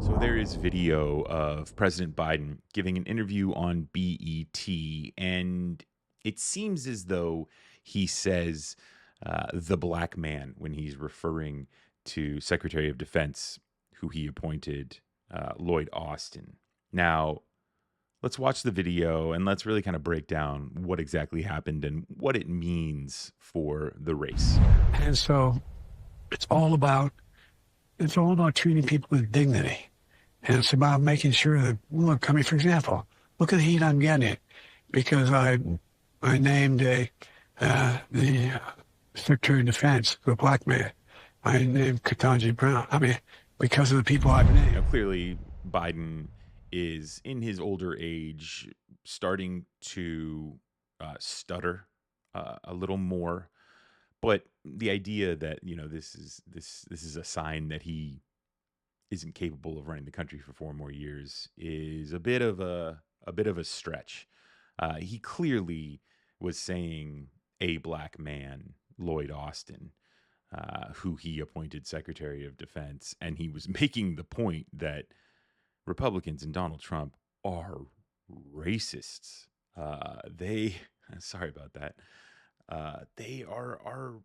So there is video of President Biden giving an interview on BET, and it seems as though he says the black man when he's referring to Secretary of Defense, who he appointed, Lloyd Austin. Now, let's watch the video and let's really kind of break down what exactly happened and what it means for the race. And so it's all about treating people with dignity. And it's about making sure that, look, I mean, for example, look at the heat I'm getting because I named the Secretary of Defense a black man. I named Ketanji Brown. I mean, because of the people I've named. Clearly, Biden is in his older age starting to stutter a little more, but the idea that this is a sign that he isn't capable of running the country for 4 more years is a bit of a stretch. He clearly was saying a black man, Lloyd Austin, who he appointed Secretary of Defense, and he was making the point that Republicans and Donald Trump are racists. They, sorry about that. They are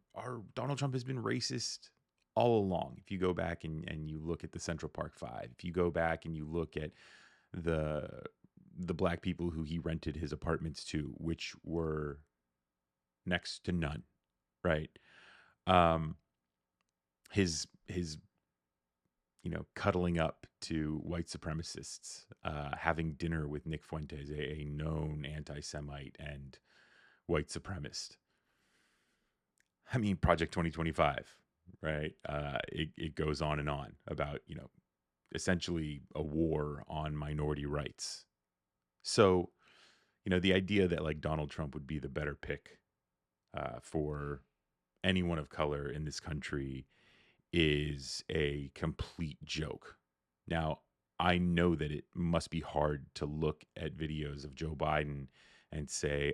Donald Trump has been racist all along. If you go back and you look at the Central Park Five, if you go back and you look at the the black people who he rented his apartments to, which were next to none, right? Um, his cuddling up to white supremacists, having dinner with Nick Fuentes, a known anti-Semite and white supremacist. I mean, Project 2025, right? It goes on and on about, essentially a war on minority rights. So, the idea that like Donald Trump would be the better pick for anyone of color in this country is a complete joke. Now, I know that it must be hard to look at videos of Joe Biden and say,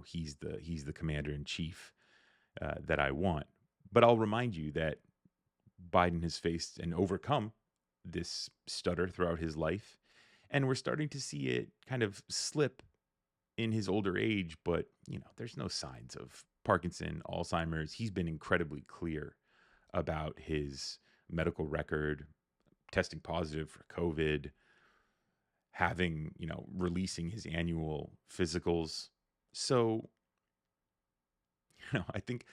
he's the commander in chief that I want. But I'll remind you that Biden has faced and overcome this stutter throughout his life. And we're starting to see it kind of slip in his older age, but there's no signs of Parkinson, Alzheimer's. He's been incredibly clear about his medical record, testing positive for COVID, having, releasing his annual physicals. So, I think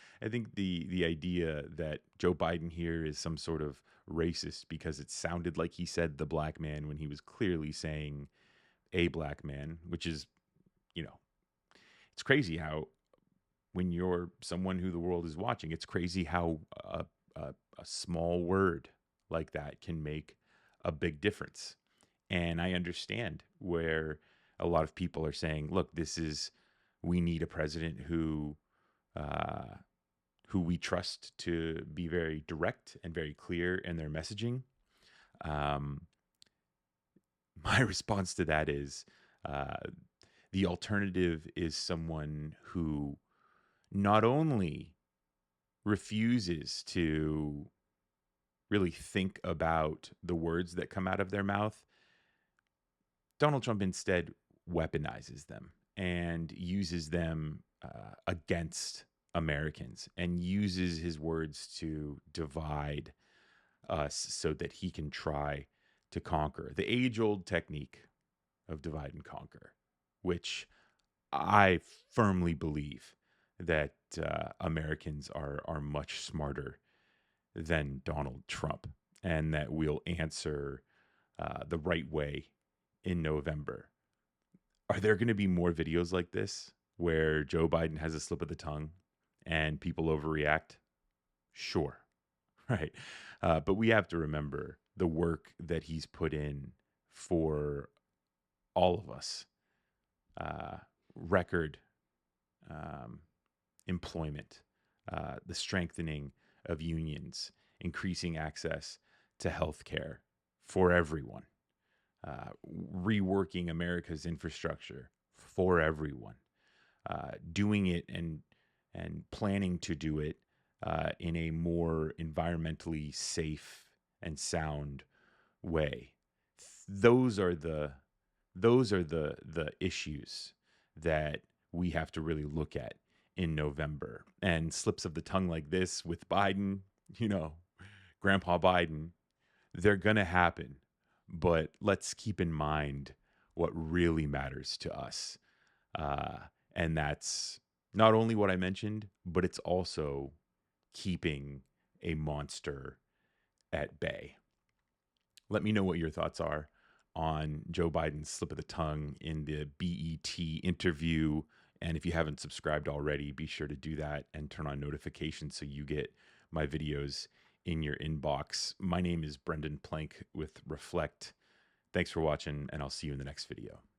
the idea that Joe Biden here is some sort of racist because it sounded like he said the black man when he was clearly saying a black man, which is, you know, it's crazy how when you're someone who the world is watching, it's crazy how a small word like that can make a big difference. And I understand where a lot of people are saying, look, we need a president uh, who we trust to be very direct and very clear in their messaging. Um, my response to that is uh, the alternative is someone who not only refuses to really think about the words that come out of their mouth, Donald Trump instead weaponizes them and uses them against Americans and uses his words to divide us so that he can try to conquer the age old technique of divide and conquer, which I firmly believe that Americans are much smarter than Donald Trump and that we'll answer the right way in November. Are there going to be more videos like this where Joe Biden has a slip of the tongue and people overreact? Sure. Right. But we have to remember the work that he's put in for all of us. Record um, employment, the strengthening of unions, increasing access to health care for everyone, reworking America's infrastructure for everyone, doing it and planning to do it in a more environmentally safe and sound way. those are the issues that we have to really look at in November. And slips of the tongue like this with Biden, you know, Grandpa Biden, they're going to happen. But let's keep in mind what really matters to us. Uh, and that's not only what I mentioned, but it's also keeping a monster at bay. Let me know what your thoughts are on Joe Biden's slip of the tongue in the BET interview. And if you haven't subscribed already, be sure to do that and turn on notifications so you get my videos in your inbox. My name is Brendan Plank with Reflect. Thanks for watching, and I'll see you in the next video.